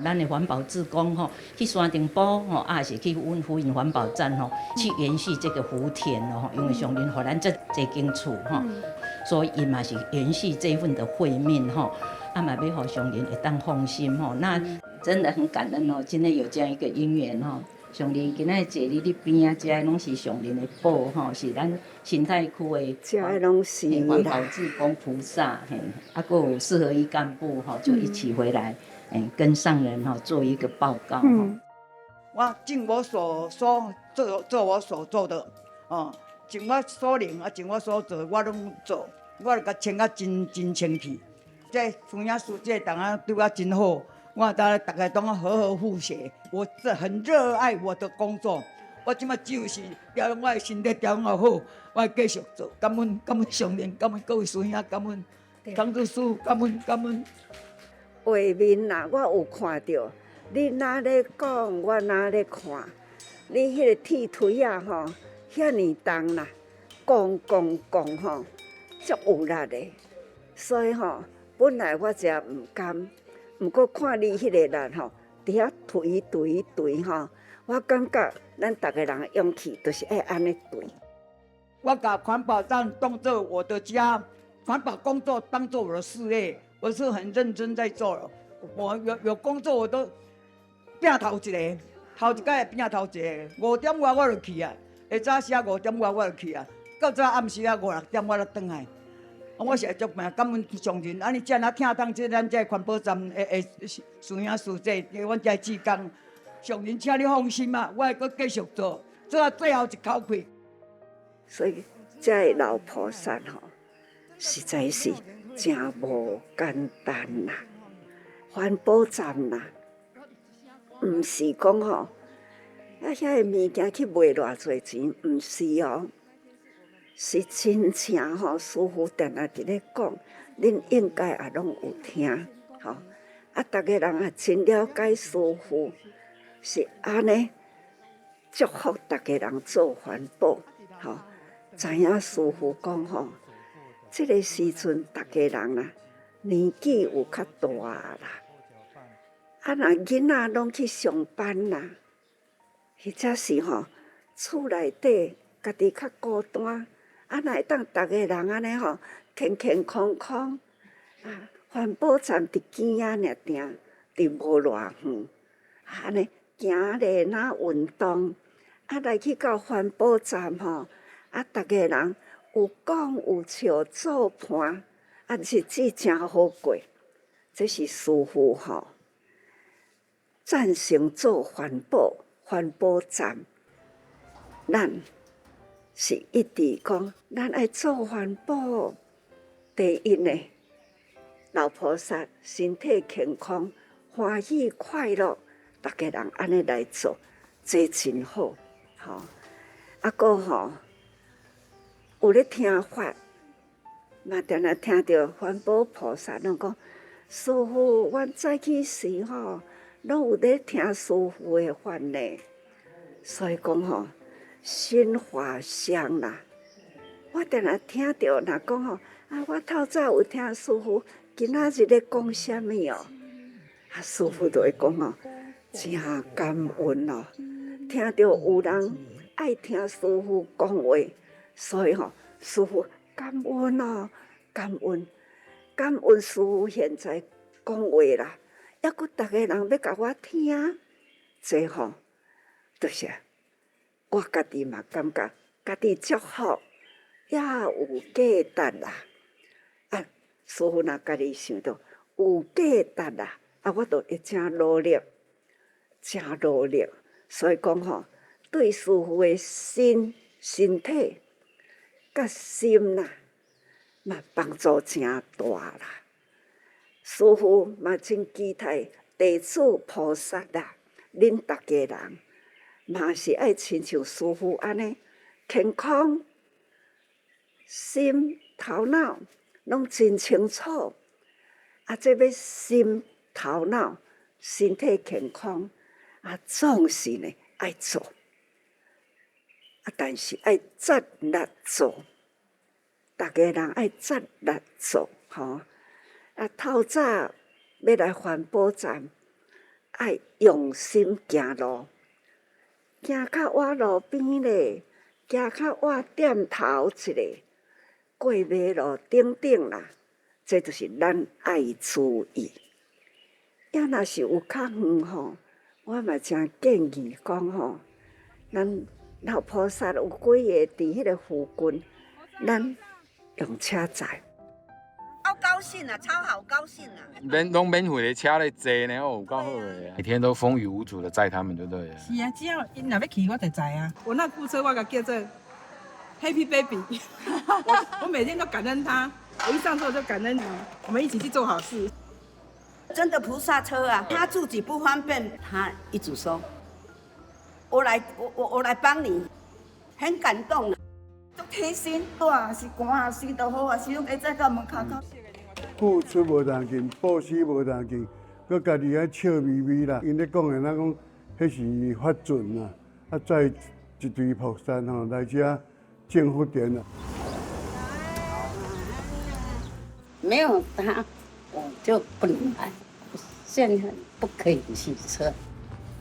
咱的环保志工吼，去山顶埔吼，也是去阮福音环保站吼，去延续这个福田哦，因为上林互咱这间厝吼，所以伊嘛是延续这份的慧命吼，嘛要互上林会当放心吼。那真的很感恩哦，今天有这样一个因缘吼。上林今仔坐你边啊，这拢是上林的宝吼，是咱新泰区的这拢是环保志工菩萨，嘿，还有四合一干部吼，就一起回来，跟上人吼做一个报告。我尽我所做我所做的，尽我所能尽我所做，我拢做，我甲穿啊真清气。这妇婴书这档啊对我真好。我大家拢好好复习，我很热爱我的工作。我即马就是调养我的身体，调养好，我继续做。感恩上人，感恩各位师兄，感恩张主师，感恩。画面呐，我有看到，你哪咧讲，我哪咧看。你迄个铁腿啊吼，遐尼重啦，讲吼，足有力的。所以吼，本来我真毋甘。毋过看你迄个人吼，伫遐推吼，我感觉咱逐个人的勇气就是爱安尼推。我把环保站当作我的家，环保工作当作我的事业，我是很认真在做了。我有工作我都拼头一个，头一摆拼头一个，5点外我就去啊，下早时5点外我就去啊，到早暗时5、6点我就转来。我是会足感恩上人，安尼才若听当这咱这环保站的师兄师姐，阮这志工，上人请你放心啊，我会阁继续做到最后一口气。所以这老菩萨吼，实在是真无简单啦。环保站啦，毋是讲吼，遐个物件去卖偌济钱，毋是哦。是真正吼，师父定定伫咧讲，恁应该也拢有听吼。逐个人也真了解师父，是安尼祝福逐个人做环保吼。知影师父讲吼，即个时阵逐个人啊，年纪有较大啦，若囡仔拢去上班啦，或者是吼厝内底家己较孤单。若会当逐个人安尼吼，健康，环保站伫边仔尔定，伫无偌远，安尼行咧哪运动，来去到环保站吼，逐个人有讲有笑做伴，日子真好过。这是师父吼赞成做环保站，咱。是一直讲，咱爱做环保。第一呢，老菩萨身体健康、欢喜快乐，逐个人安尼来做，这真好。吼，搁吼有咧听法，嘛定定听到环保菩萨拢讲，师父，阮早起时吼，拢有咧听师父的法呢，所以讲吼。心华香啦，我定定听到，若讲吼，我透早有听师父今仔日咧讲啥物哦，师父就会讲哦，真感恩哦，听到有人爱听师父讲话，所以吼，师父感恩哦，感恩师父现在讲话啦，抑搁逐个人要甲我听，这吼，就是。我家己嘛感觉，家己祝福也有价值啦。师父若家己想到有价值啦，我就会真努力。所以讲吼，对师父的身体、甲心啦，嘛帮助真大啦。师父嘛真期待弟子菩萨啦，恁逐个人。嘛是爱亲像师父安尼健康，心头脑拢真清楚。这要心头脑身体健康，总是呢爱做，但是爱责力做，逐个人爱责力做吼。透早要来环保站，爱用心行路，行较倚路边咧，行较倚点头一下，过马路等等啦，这就是咱爱注意。也若是有较远吼，我嘛真建议讲吼，咱老菩萨有几个伫迄个附近，咱用车载。好高兴啊，超好高兴啊！拢免费的车咧坐呢，哦，有够好的啊！每天都风雨无阻的载他们，就对了。是啊，只要因若要去，我就载啊。我那部车我给叫做 Happy Baby， 我每天都感恩他，我一上车我就感恩你，我们一起去做好事。真的菩萨车啊，他自己不方便，他一直说：“我来帮你。”很感动啊，足贴心。大是寒啊，时都好啊，时拢会再到门口口。付出无同钱，布施无同钱，佮家己爱笑眯眯啦。因咧讲的，咱讲迄是法准啦，啊，载一堆菩萨吼来遮种福田啦。没有他，我就不能来。现在不可以骑车。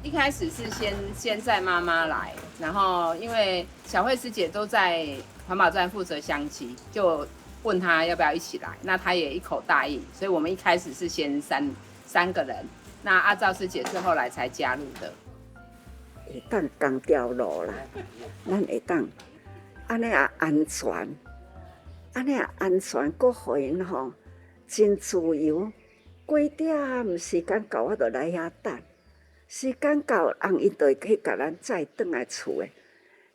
一开始是先载妈妈来，然后因为小慧师姐都在环保站负责相机，就问她要不要一起来，那她也一口答应，所以我们一开始是先三个人，那阿赵师姐是后来才加入的。会当同条路啦，咱会当安尼也安全，安尼也安全，佮互因吼真自由。几点时间到，我就来遐等。时间到，人伊就会去甲咱载转来厝诶，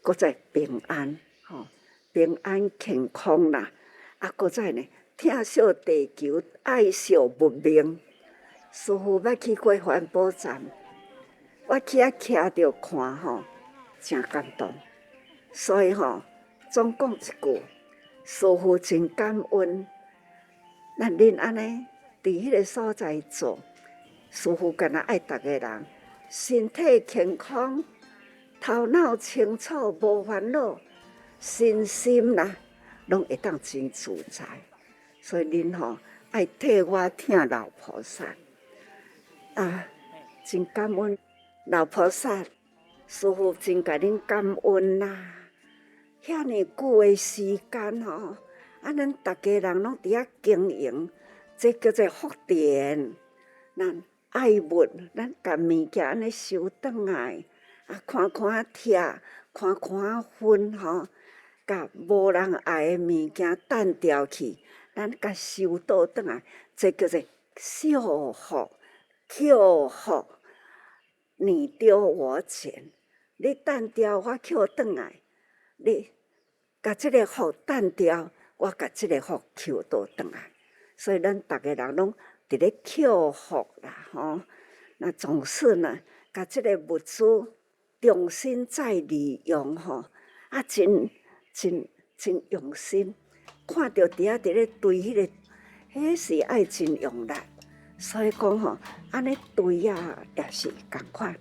搁再平安吼，平安健康啦。啊，搁再呢，疼惜地球，爱惜文明。师父捌去过环保站，我去遐徛着看吼，真感动。所以吼，总讲一句，师父真感恩，咱恁安尼伫迄个所在做，师父干那爱逐个人。身体健康，头脑清楚，无烦恼，身心啦，拢会当真自在。所以恁吼爱替我听老菩萨啊，真感恩老菩萨，师父真甲恁感恩啦。遐尼久的时间吼，啊，咱逐家人拢伫遐经营，这叫做福田，咱。爱物，咱甲物件安尼收转来，啊，看看拆，看看分吼，甲无人爱的物件弹掉去，咱甲收倒转来，这叫做孝福、扣福。你丢我捡，你弹掉我扣转来，你甲这个福弹掉，我甲这个福扣倒转来，所以咱逐个人拢。伫咧扣福啦，吼，那总是呢，甲即个物资重新再利用，吼，啊，真用心，看到伫遐伫咧堆迄个，迄是爱真用力，所以讲吼，安尼堆啊也是共款，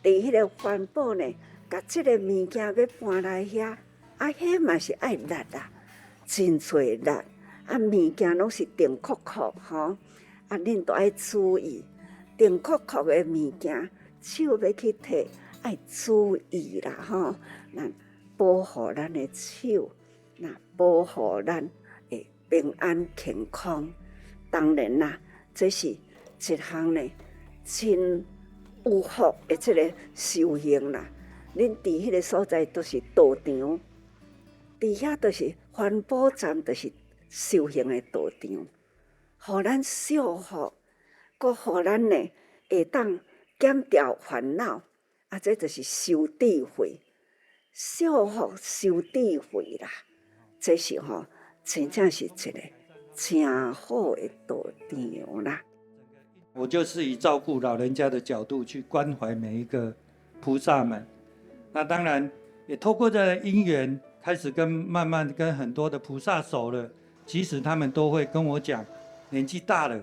伫迄个环保呢，甲即个物件要搬来遐，啊，迄嘛是爱力啦，真侪力，啊，物件拢是定扣扣，吼。啊，恁都爱注意，定扣扣的物件，手要去摕，爱注意啦吼。咱保护咱的手，那保护咱的平安健康。当然啦，这是一项呢真有福的这个修行啦。恁伫迄个所在都是道场，伫遐都是环保站，都是修行的道场。互咱孝福，佮互咱呢会当减掉烦恼，啊，这就是修智慧，孝福修智慧啦。这是吼，真正是一个真好的道场啦。我就是以照顾老人家的角度去关怀每一个菩萨们。那当然也透过这因缘，开始慢慢跟很多的菩萨熟了。其实他们都会跟我讲。年纪大了，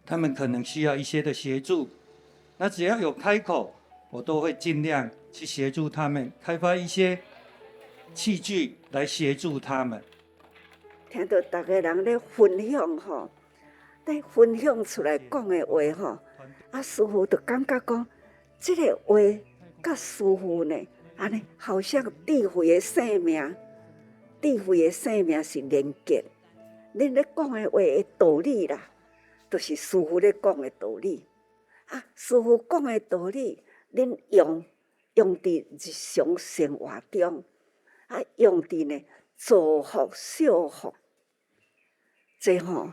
他们可能需要一些的协助，那只要有开口，我都会尽量去协助他们开发一些器具来协助他们。听到大家人咧分享吼，咧分享出来讲的话吼，啊，师父就感觉讲，这个话甲师父呢，安尼好像智慧的生命，智慧的生命是连结。恁咧讲的话的道理啦，就是师父咧讲的道理。啊，师父讲的道理，恁用伫日常生活中，啊，用伫呢造福小福。这吼，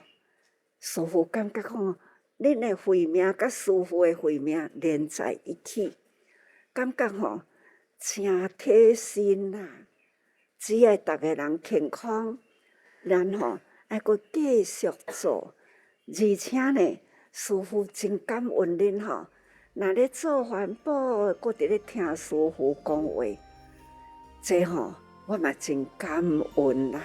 师父感觉讲，恁的慧命甲师父的慧命连在一起，感觉吼真贴心啦。只要逐个人健康，咱吼爱阁继续做，而且呢，师父真感恩恁吼。若咧做环保，阁伫咧听师父讲话，这吼我嘛真感恩啦。